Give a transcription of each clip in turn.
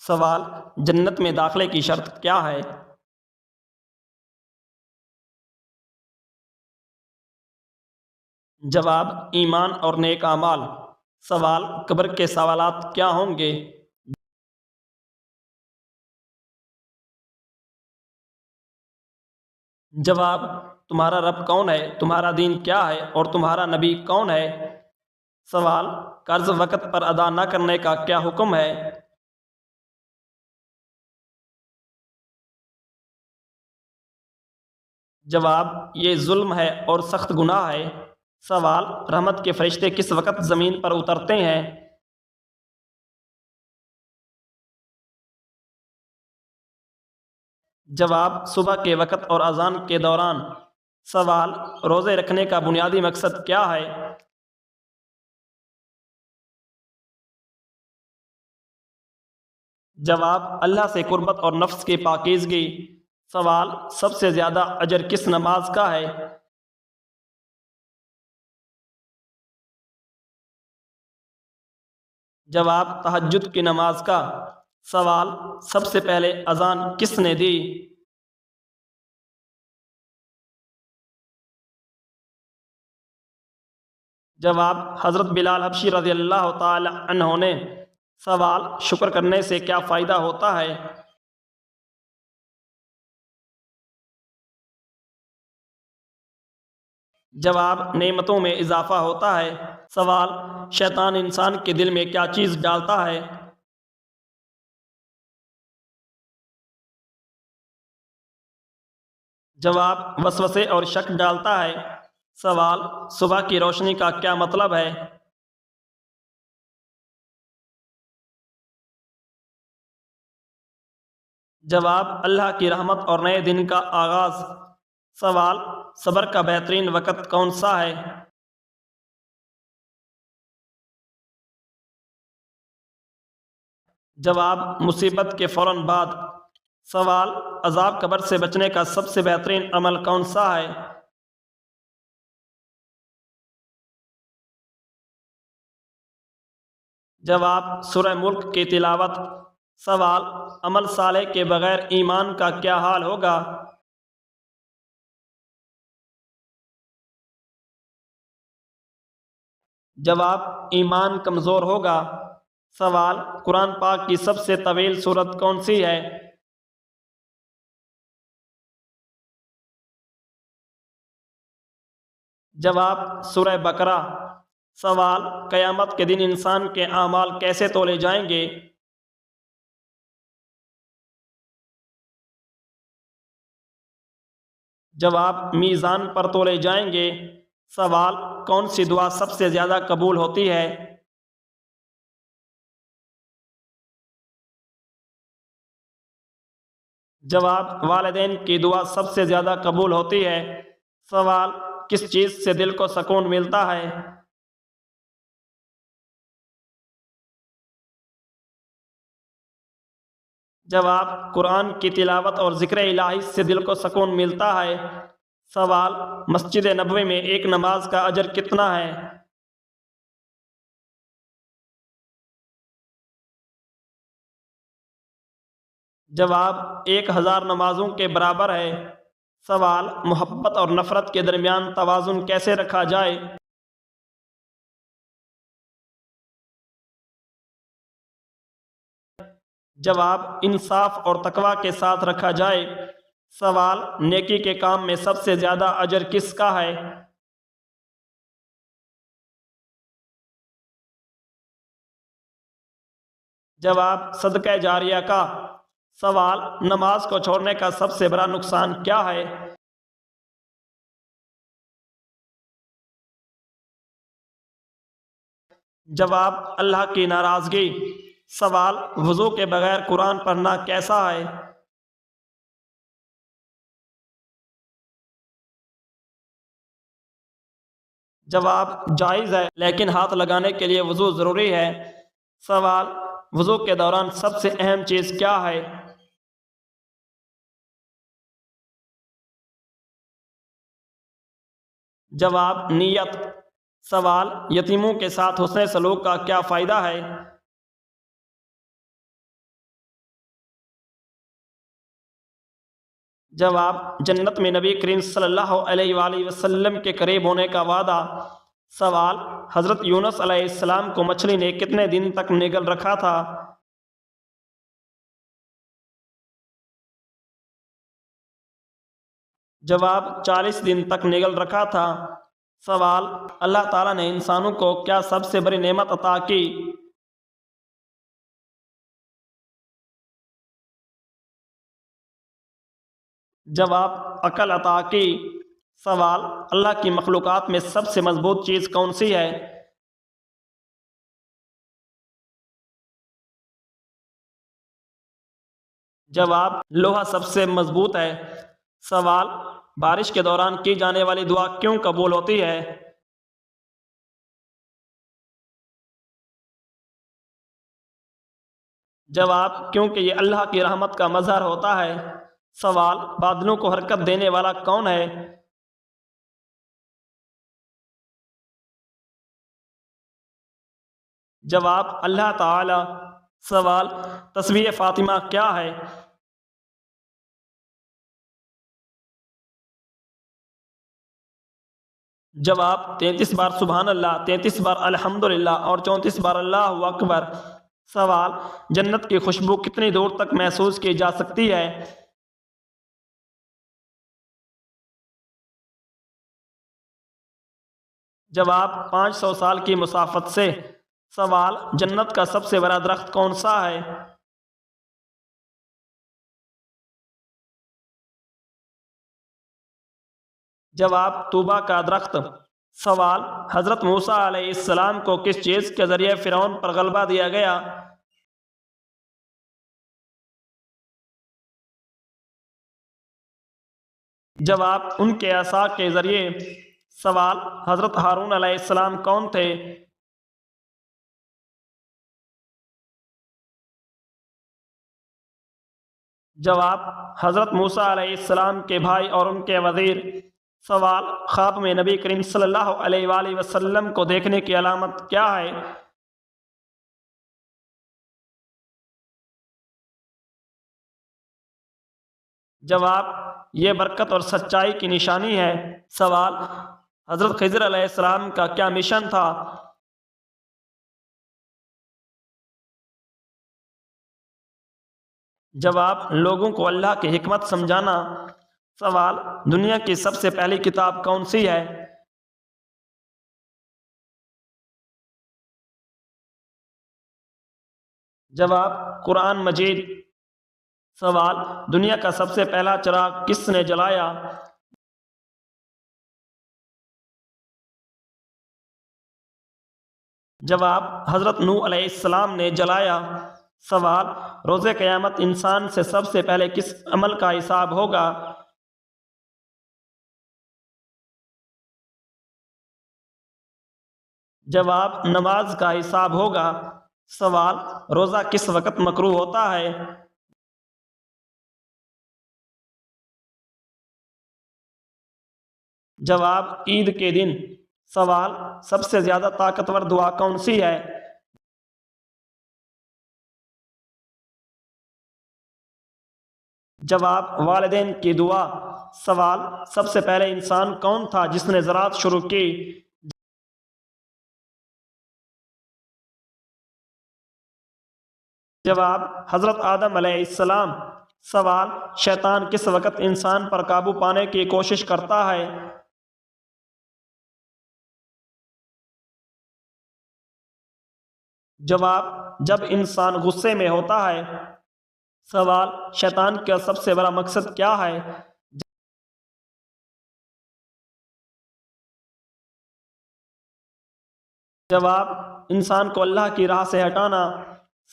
سوال: جنت میں داخلے کی شرط کیا ہے؟ جواب: ایمان اور نیک اعمال۔ سوال: قبر کے سوالات کیا ہوں گے؟ جواب: تمہارا رب کون ہے، تمہارا دین کیا ہے اور تمہارا نبی کون ہے؟ سوال: قرض وقت پر ادا نہ کرنے کا کیا حکم ہے؟ جواب: یہ ظلم ہے اور سخت گناہ ہے۔ سوال: رحمت کے فرشتے کس وقت زمین پر اترتے ہیں؟ جواب: صبح کے وقت اور اذان کے دوران۔ سوال: روزے رکھنے کا بنیادی مقصد کیا ہے؟ جواب: اللہ سے قربت اور نفس کی پاکیزگی۔ سوال: سب سے زیادہ اجر کس نماز کا ہے؟ جواب: تہجد کی نماز کا۔ سوال: سب سے پہلے اذان کس نے دی؟ جواب: حضرت بلال حبشی رضی اللہ تعالی عنہ نے۔ سوال: شکر کرنے سے کیا فائدہ ہوتا ہے؟ جواب: نعمتوں میں اضافہ ہوتا ہے۔ سوال: شیطان انسان کے دل میں کیا چیز ڈالتا ہے؟ جواب: وسوسے اور شک ڈالتا ہے۔ سوال: صبح کی روشنی کا کیا مطلب ہے؟ جواب: اللہ کی رحمت اور نئے دن کا آغاز۔ سوال: صبر کا بہترین وقت کون سا ہے؟ جواب: مصیبت کے فوراً بعد۔ سوال: عذاب قبر سے بچنے کا سب سے بہترین عمل کون سا ہے؟ جواب: سورہ ملک کی تلاوت۔ سوال: عمل صالح کے بغیر ایمان کا کیا حال ہوگا؟ جواب: ایمان کمزور ہوگا۔ سوال: قرآن پاک کی سب سے طویل سورت کون سی ہے؟ جواب: سورہ بقرہ۔ سوال: قیامت کے دن انسان کے اعمال کیسے تولے جائیں گے؟ جواب: میزان پر تولے جائیں گے۔ سوال: کون سی دعا سب سے زیادہ قبول ہوتی ہے؟ جواب: والدین کی دعا سب سے زیادہ قبول ہوتی ہے۔ سوال: کس چیز سے دل کو سکون ملتا ہے؟ جواب: قرآن کی تلاوت اور ذکر الہی سے دل کو سکون ملتا ہے۔ سوال: مسجد نبوی میں ایک نماز کا اجر کتنا ہے؟ جواب: 1000 نمازوں کے برابر ہے۔ سوال: محبت اور نفرت کے درمیان توازن کیسے رکھا جائے؟ جواب: انصاف اور تقوی کے ساتھ رکھا جائے۔ سوال: نیکی کے کام میں سب سے زیادہ اجر کس کا ہے؟ جواب: صدقہ جاریہ کا۔ سوال: نماز کو چھوڑنے کا سب سے بڑا نقصان کیا ہے؟ جواب: اللہ کی ناراضگی۔ سوال: وضو کے بغیر قرآن پڑھنا کیسا ہے؟ جواب: جائز ہے، لیکن ہاتھ لگانے کے لیے وضو ضروری ہے۔ سوال: وضو کے دوران سب سے اہم چیز کیا ہے؟ جواب: نیت۔ سوال: یتیموں کے ساتھ حسن سلوک کا کیا فائدہ ہے؟ جواب جنت میں نبی کریم صلی اللہ علیہ وآلہ وسلم کے قریب ہونے کا وعدہ۔ سوال حضرت یونس علیہ السلام کو مچھلی نے کتنے دن تک نگل رکھا تھا؟ جواب 40 دن تک نگل رکھا تھا۔ سوال اللہ تعالیٰ نے انسانوں کو کیا سب سے بڑی نعمت عطا کی؟ جواب عقل عطا کی۔ سوال اللہ کی مخلوقات میں سب سے مضبوط چیز کون سی ہے؟ جواب لوہا سب سے مضبوط ہے۔ سوال بارش کے دوران کی جانے والی دعا کیوں قبول ہوتی ہے؟ جواب کیونکہ یہ اللہ کی رحمت کا مظہر ہوتا ہے۔ سوال بادلوں کو حرکت دینے والا کون ہے؟ جواب اللہ تعالی۔ سوال تسبیح فاطمہ کیا ہے؟ جواب 33 بار سبحان اللہ، 33 بار الحمدللہ اور 34 بار اللہ اکبر۔ سوال جنت کی خوشبو کتنی دور تک محسوس کی جا سکتی ہے؟ جواب 500 سال کی مسافت سے۔ سوال جنت کا سب سے بڑا درخت کون سا ہے؟ جواب طوبا کا درخت۔ سوال حضرت موسیٰ علیہ السلام کو کس چیز کے ذریعے فرعون پر غلبہ دیا گیا؟ جواب ان کے عصا کے ذریعے۔ سوال حضرت ہارون علیہ السلام کون تھے؟ جواب حضرت موسیٰ علیہ السلام کے بھائی اور ان کے وزیر۔ سوال خواب میں نبی کریم صلی اللہ علیہ وآلہ وسلم کو دیکھنے کی علامت کیا ہے؟ جواب یہ برکت اور سچائی کی نشانی ہے۔ سوال حضرت خضر علیہ السلام کا کیا مشن تھا؟ جواب لوگوں کو اللہ کی حکمت سمجھانا۔ سوال دنیا کی سب سے پہلی کتاب کون سی ہے؟ جواب قرآن مجید۔ سوال دنیا کا سب سے پہلا چراغ کس نے جلایا؟ جواب حضرت نوح علیہ السلام نے جلایا۔ سوال روز قیامت انسان سے سب سے پہلے کس عمل کا حساب ہوگا؟ جواب نماز کا حساب ہوگا۔ سوال روزہ کس وقت مکروہ ہوتا ہے؟ جواب عید کے دن۔ سوال سب سے زیادہ طاقتور دعا کون سی ہے؟ جواب والدین کی دعا۔ سوال سب سے پہلے انسان کون تھا جس نے زراعت شروع کی؟ جواب حضرت آدم علیہ السلام۔ سوال شیطان کس وقت انسان پر قابو پانے کی کوشش کرتا ہے؟ جواب جب انسان غصے میں ہوتا ہے۔ سوال شیطان کا سب سے بڑا مقصد کیا ہے؟ جواب انسان کو اللہ کی راہ سے ہٹانا۔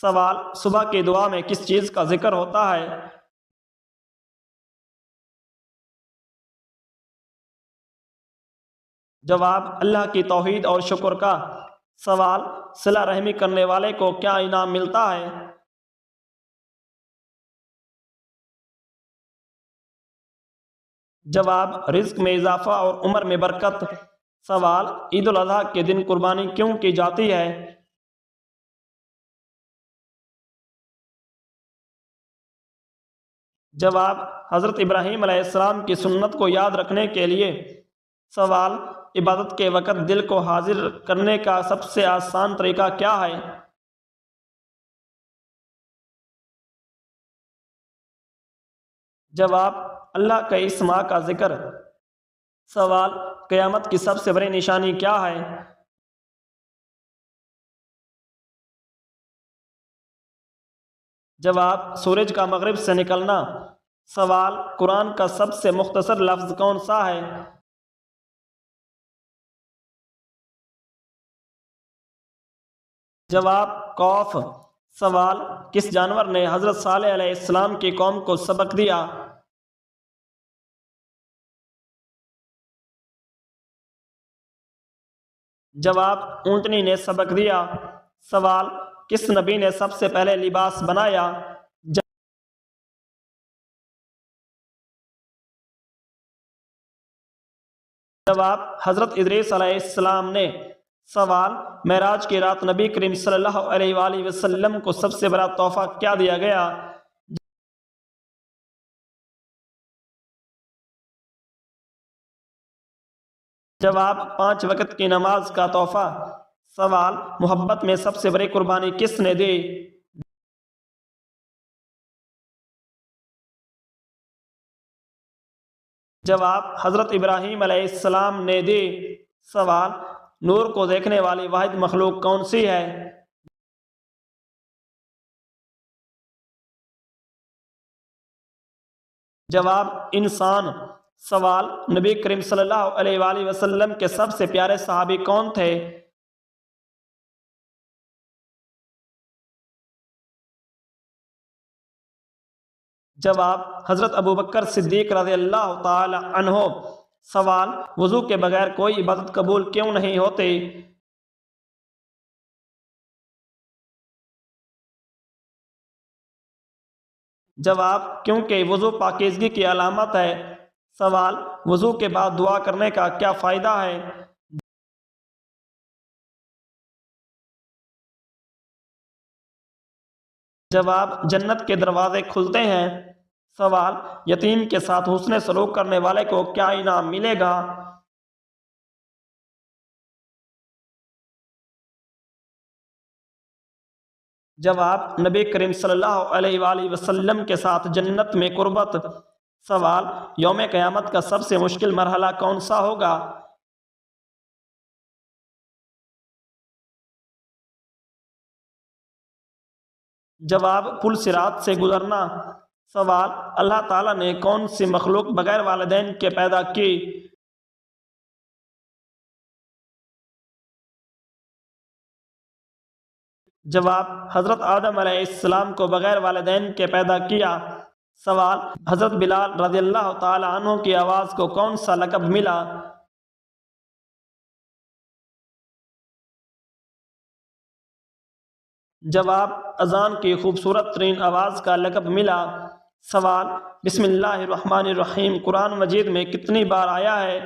سوال صبح کی دعا میں کس چیز کا ذکر ہوتا ہے؟ جواب اللہ کی توحید اور شکر کا۔ سوال صلہ رحمی کرنے والے کو کیا انعام ملتا ہے؟ جواب رزق میں اضافہ اور عمر میں برکت۔ سوال عید الاضحیٰ کے دن قربانی کیوں کی جاتی ہے؟ جواب: حضرت ابراہیم علیہ السلام کی سنت کو یاد رکھنے کے لیے۔ سوال: عبادت کے وقت دل کو حاضر کرنے کا سب سے آسان طریقہ کیا ہے؟ جواب: اللہ کے اسماء کا ذکر۔ سوال: قیامت کی سب سے بڑی نشانی کیا ہے؟ جواب: سورج کا مغرب سے نکلنا۔ سوال: قرآن کا سب سے مختصر لفظ کون سا ہے؟ جواب: قوف۔ سوال: کس جانور نے حضرت صالح علیہ السلام کی قوم کو سبق دیا؟ جواب: اونٹنی نے سبق دیا۔ سوال: کس نبی نے سب سے پہلے لباس بنایا؟ جواب: حضرت ادریس علیہ السلام نے۔ سوال: معراج کی رات نبی کریم صلی اللہ علیہ وآلہ وسلم کو سب سے بڑا تحفہ کیا دیا گیا؟ جواب: 5 وقت کی نماز کا تحفہ۔ سوال: محبت میں سب سے بڑی قربانی کس نے دی؟ جواب: حضرت ابراہیم علیہ السلام نے دی۔ سوال: نور کو دیکھنے والی واحد مخلوق کون سی ہے؟ جواب: انسان۔ سوال: نبی کریم صلی اللہ علیہ وآلہ وسلم کے سب سے پیارے صحابی کون تھے؟ جواب: حضرت ابوبکر صدیق رضی اللہ تعالی عنہ۔ سوال: وضو کے بغیر کوئی عبادت قبول کیوں نہیں ہوتی؟ جواب: کیونکہ وضو پاکیزگی کی علامت ہے۔ سوال: وضو کے بعد دعا کرنے کا کیا فائدہ ہے؟ جواب: جنت کے دروازے کھلتے ہیں۔ سوال: یتیم کے ساتھ حسن سلوک کرنے والے کو کیا انعام ملے گا؟ جواب: نبی کریم صلی اللہ علیہ وآلہ وسلم کے ساتھ جنت میں قربت۔ سوال: یوم قیامت کا سب سے مشکل مرحلہ کون سا ہوگا؟ جواب: پل صراط سے گزرنا۔ سوال: اللہ تعالیٰ نے کون سی مخلوق بغیر والدین کے پیدا کی؟ جواب: حضرت آدم علیہ السلام کو بغیر والدین کے پیدا کیا۔ سوال: حضرت بلال رضی اللہ تعالی عنہ کی آواز کو کون سا لقب ملا؟ جواب: اذان کی خوبصورت ترین آواز کا لقب ملا۔ سوال: بسم اللہ الرحمن الرحیم قرآن مجید میں کتنی بار آیا ہے؟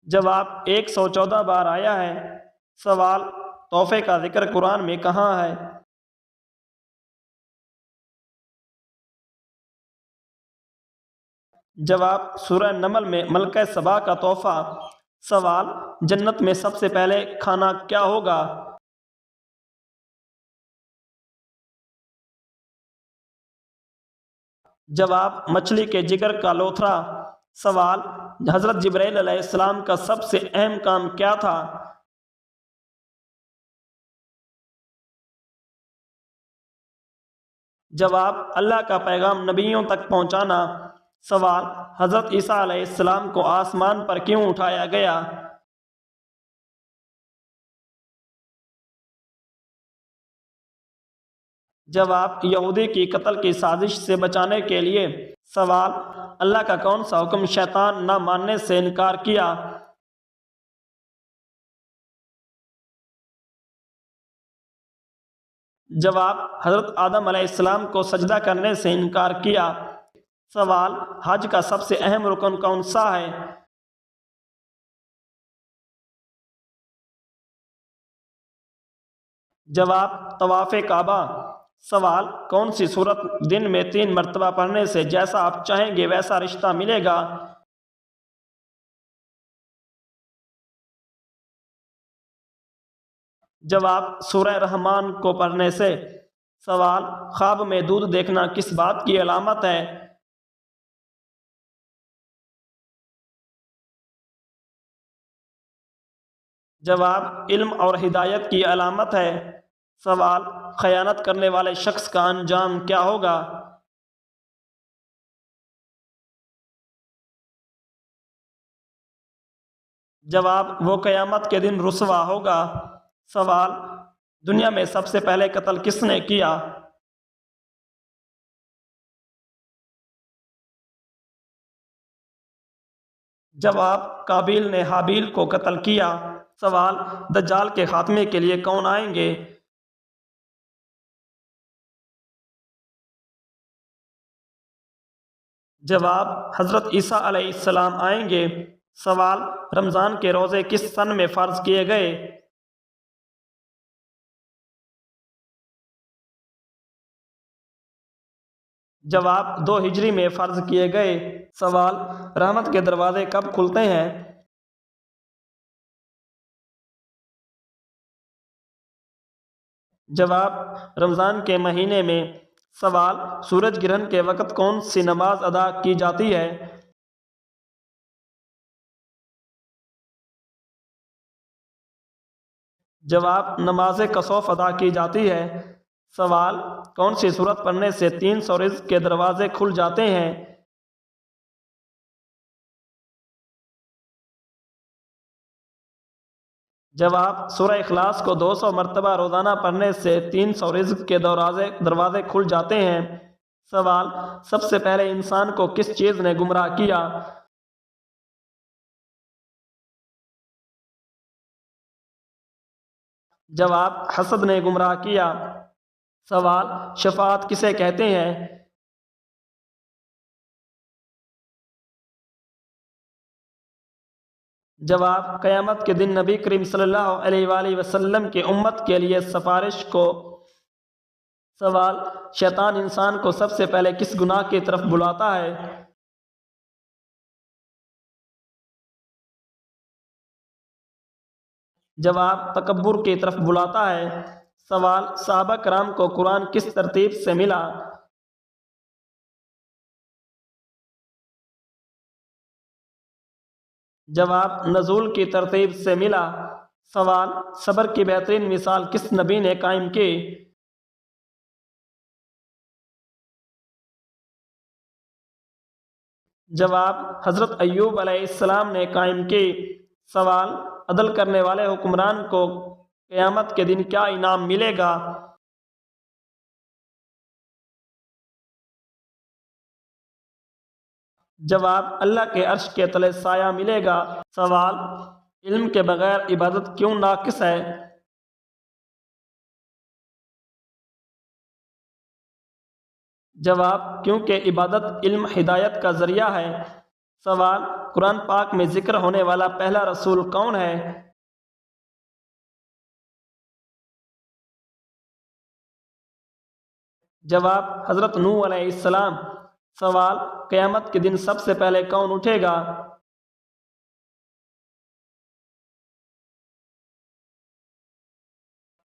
جواب: 114 بار آیا ہے۔ سوال: تحفے کا ذکر قرآن میں کہاں ہے؟ جواب: سورہ نمل میں ملکہ سبا کا تحفہ۔ سوال: جنت میں سب سے پہلے کھانا کیا ہوگا؟ جواب: مچھلی کے جگر کا لوتھڑا۔ سوال: حضرت جبرائیل علیہ السلام کا سب سے اہم کام کیا تھا؟ جواب: اللہ کا پیغام نبیوں تک پہنچانا۔ سوال: حضرت عیسیٰ علیہ السلام کو آسمان پر کیوں اٹھایا گیا؟ جواب: یہودی کی قتل کی سازش سے بچانے کے لیے۔ سوال: اللہ کا کون سا حکم شیطان نہ ماننے سے انکار کیا؟ جواب: حضرت آدم علیہ السلام کو سجدہ کرنے سے انکار کیا۔ سوال: حج کا سب سے اہم رکن کون سا ہے؟ جواب طواف کعبہ۔ سوال کون سی صورت دن میں 3 مرتبہ پڑھنے سے جیسا آپ چاہیں گے ویسا رشتہ ملے گا؟ جواب سورہ رحمان کو پڑھنے سے۔ سوال خواب میں دودھ دیکھنا کس بات کی علامت ہے؟ جواب علم اور ہدایت کی علامت ہے۔ سوال خیانت کرنے والے شخص کا انجام کیا ہوگا؟ جواب وہ قیامت کے دن رسوا ہوگا۔ سوال دنیا میں سب سے پہلے قتل کس نے کیا؟ جواب قابیل نے حابیل کو قتل کیا۔ سوال دجال کے خاتمے کے لیے کون آئیں گے؟ جواب حضرت عیسیٰ علیہ السلام آئیں گے۔ سوال رمضان کے روزے کس سن میں فرض کیے گئے؟ جواب 2 ہجری میں فرض کیے گئے۔ سوال رحمت کے دروازے کب کھلتے ہیں؟ جواب رمضان کے مہینے میں۔ سوال سورج گرہن کے وقت کون سی نماز ادا کی جاتی ہے؟ جواب نماز کسوف ادا کی جاتی ہے۔ سوال کون سی صورت پڑھنے سے 300 رزق کے دروازے کھل جاتے ہیں؟ جواب سورہ اخلاص کو 200 مرتبہ روزانہ پڑھنے سے 300 رزق کے دروازے کھل جاتے ہیں۔ سوال سب سے پہلے انسان کو کس چیز نے گمراہ کیا؟ جواب حسد نے گمراہ کیا۔ سوال شفاعت کسے کہتے ہیں؟ جواب قیامت کے دن نبی کریم صلی اللہ علیہ وآلہ وسلم کی امت کے لیے سفارش کو۔ سوال شیطان انسان کو سب سے پہلے کس گناہ کی طرف بلاتا ہے؟ جواب تکبر کی طرف بلاتا ہے۔ سوال صحابہ کرام کو قرآن کس ترتیب سے ملا؟ جواب نزول کی ترتیب سے ملا۔ سوال صبر کی بہترین مثال کس نبی نے قائم کی؟ جواب حضرت ایوب علیہ السلام نے قائم کی۔ سوال عدل کرنے والے حکمران کو قیامت کے دن کیا انعام ملے گا؟ جواب اللہ کے عرش کے تلے سایہ ملے گا۔ سوال علم کے بغیر عبادت کیوں ناقص ہے؟ جواب کیونکہ عبادت علم ہدایت کا ذریعہ ہے۔ سوال قرآن پاک میں ذکر ہونے والا پہلا رسول کون ہے؟ جواب حضرت نوح علیہ السلام۔ سوال قیامت کے دن سب سے پہلے کون اٹھے گا؟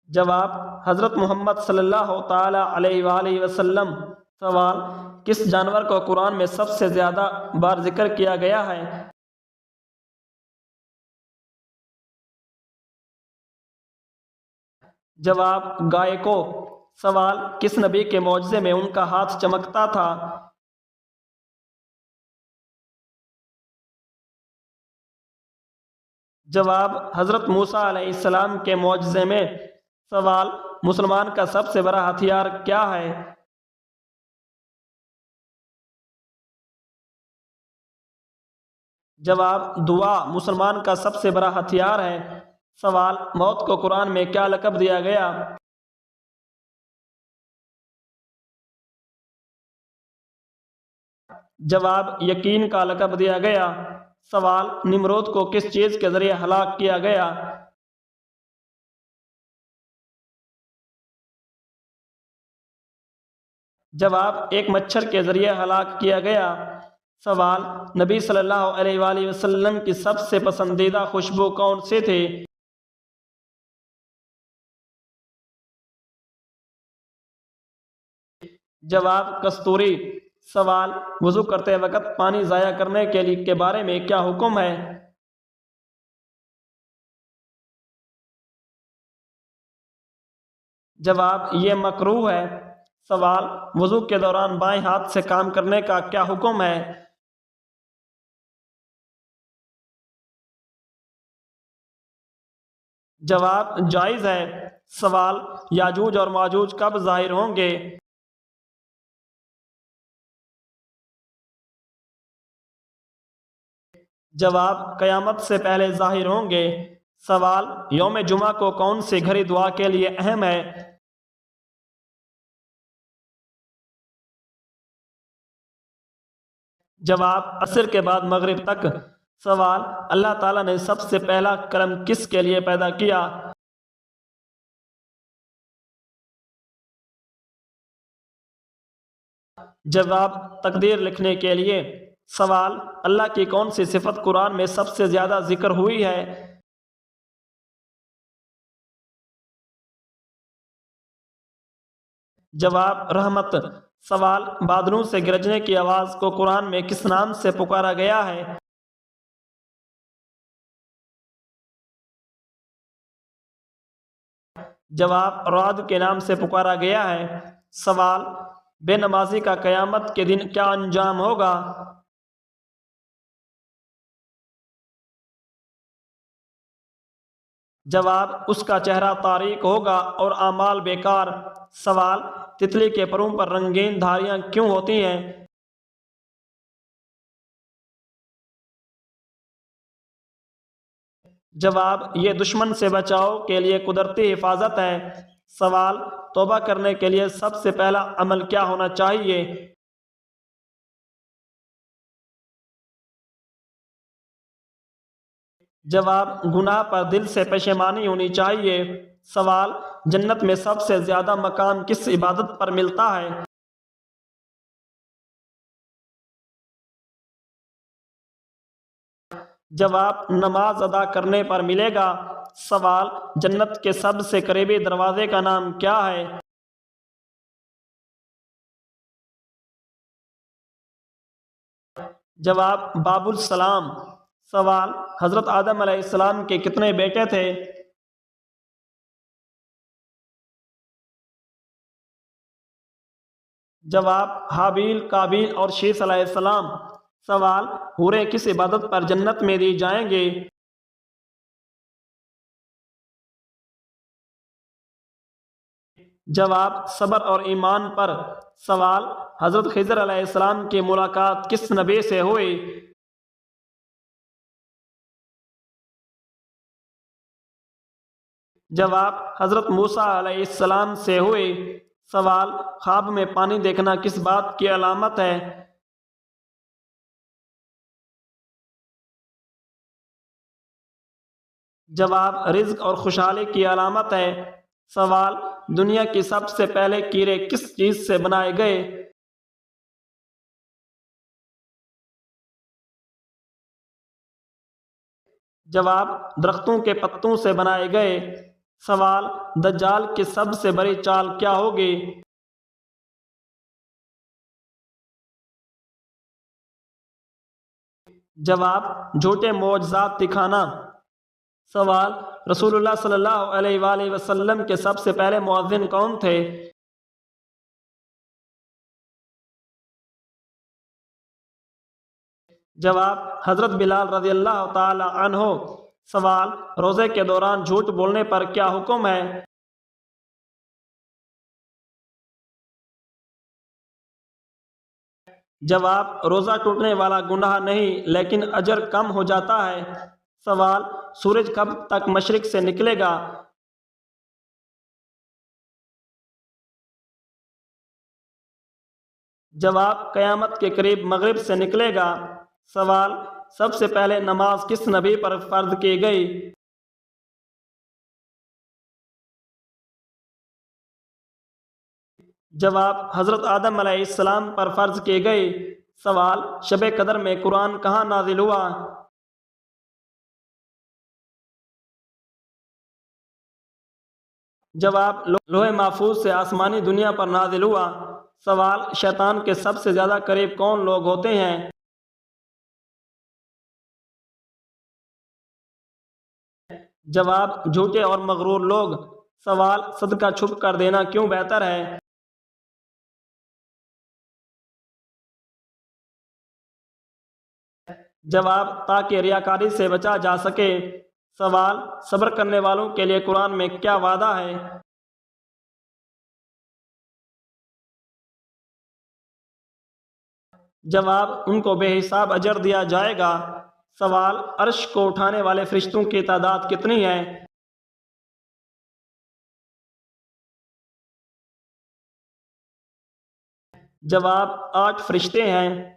جواب حضرت محمد صلی اللہ تعالی علیہ وآلہ وسلم۔ سوال کس جانور کو قرآن میں سب سے زیادہ بار ذکر کیا گیا ہے؟ جواب گائے کو۔ سوال کس نبی کے معجزے میں ان کا ہاتھ چمکتا تھا؟ جواب حضرت موسیٰ علیہ السلام کے معجزے میں۔ سوال مسلمان کا سب سے بڑا ہتھیار کیا ہے؟ جواب دعا مسلمان کا سب سے بڑا ہتھیار ہے۔ سوال موت کو قرآن میں کیا لقب دیا گیا؟ جواب یقین کا لقب دیا گیا۔ سوال نمرود کو کس چیز کے ذریعے ہلاک کیا گیا؟ جواب: ایک مچھر کے ذریعے ہلاک کیا گیا۔ سوال: نبی صلی اللہ علیہ وآلہ وسلم کی سب سے پسندیدہ خوشبو کون سی تھی؟ جواب: کستوری۔ سوال: وضو کرتے وقت پانی ضائع کرنے کے بارے میں کیا حکم ہے؟ جواب: یہ مکروہ ہے۔ سوال: وضو کے دوران بائیں ہاتھ سے کام کرنے کا کیا حکم ہے؟ جواب: جائز ہے۔ سوال: یاجوج اور ماجوج کب ظاہر ہوں گے؟ جواب: قیامت سے پہلے ظاہر ہوں گے۔ سوال: یوم جمعہ کو کون سی گھڑی دعا کے لیے اہم ہے؟ جواب: عصر کے بعد مغرب تک۔ سوال: اللہ تعالیٰ نے سب سے پہلا قلم کس کے لیے پیدا کیا؟ جواب: تقدیر لکھنے کے لیے۔ سوال: اللہ کی کون سی صفت قرآن میں سب سے زیادہ ذکر ہوئی ہے؟ جواب: رحمت۔ سوال: بادلوں سے گرجنے کی آواز کو قرآن میں کس نام سے پکارا گیا ہے؟ جواب: رعد کے نام سے پکارا گیا ہے۔ سوال: بے نمازی کا قیامت کے دن کیا انجام ہوگا؟ جواب: اس کا چہرہ تاریک ہوگا اور اعمال بیکار۔ سوال: تتلی کے پروں پر رنگین دھاریاں کیوں ہوتی ہیں؟ جواب: یہ دشمن سے بچاؤ کے لیے قدرتی حفاظت ہے۔ سوال: توبہ کرنے کے لیے سب سے پہلا عمل کیا ہونا چاہیے؟ جواب: گناہ پر دل سے پشیمانی ہونی چاہیے۔ سوال: جنت میں سب سے زیادہ مقام کس عبادت پر ملتا ہے؟ جواب: نماز ادا کرنے پر ملے گا۔ سوال: جنت کے سب سے قریبی دروازے کا نام کیا ہے؟ جواب: باب السلام۔ سوال: حضرت آدم علیہ السلام کے کتنے بیٹے تھے؟ جواب: حابیل، قابیل اور شیث علیہ السلام۔ سوال: حوریں کس عبادت پر جنت میں دی جائیں گے؟ جواب: صبر اور ایمان پر۔ سوال: حضرت خضر علیہ السلام کی ملاقات کس نبی سے ہوئی؟ جواب: حضرت موسیٰ علیہ السلام سے ہوئی۔ سوال: خواب میں پانی دیکھنا کس بات کی علامت ہے؟ جواب: رزق اور خوشحالی کی علامت ہے۔ سوال: دنیا کی سب سے پہلے کیڑے کس چیز سے بنائے گئے؟ جواب: درختوں کے پتوں سے بنائے گئے۔ سوال: دجال کی سب سے بڑی چال کیا ہوگی؟ جواب: جھوٹے معجزات دکھانا۔ سوال: رسول اللہ صلی اللہ علیہ وآلہ وسلم کے سب سے پہلے مؤذن کون تھے؟ جواب: حضرت بلال رضی اللہ تعالی عنہ۔ سوال: روزے کے دوران جھوٹ بولنے پر کیا حکم ہے؟ جواب: روزہ ٹوٹنے والا گناہ نہیں لیکن اجر کم ہو جاتا ہے۔ سوال: سورج کب تک مشرق سے نکلے گا؟ جواب: قیامت کے قریب مغرب سے نکلے گا۔ سوال: سب سے پہلے نماز کس نبی پر فرض کی گئی؟ جواب: حضرت آدم علیہ السلام پر فرض کیے گئے۔ سوال: شب قدر میں قرآن کہاں نازل ہوا؟ جواب: لوح محفوظ سے آسمانی دنیا پر نازل ہوا۔ سوال: شیطان کے سب سے زیادہ قریب کون لوگ ہوتے ہیں؟ جواب: جھوٹے اور مغرور لوگ۔ سوال: صدقہ چھپ کر دینا کیوں بہتر ہے؟ جواب: تاکہ ریاکاری سے بچا جا سکے۔ سوال: صبر کرنے والوں کے لیے قرآن میں کیا وعدہ ہے؟ جواب: ان کو بے حساب اجر دیا جائے گا۔ سوال: عرش کو اٹھانے والے فرشتوں کی تعداد کتنی ہے؟ جواب: 8 فرشتے ہیں۔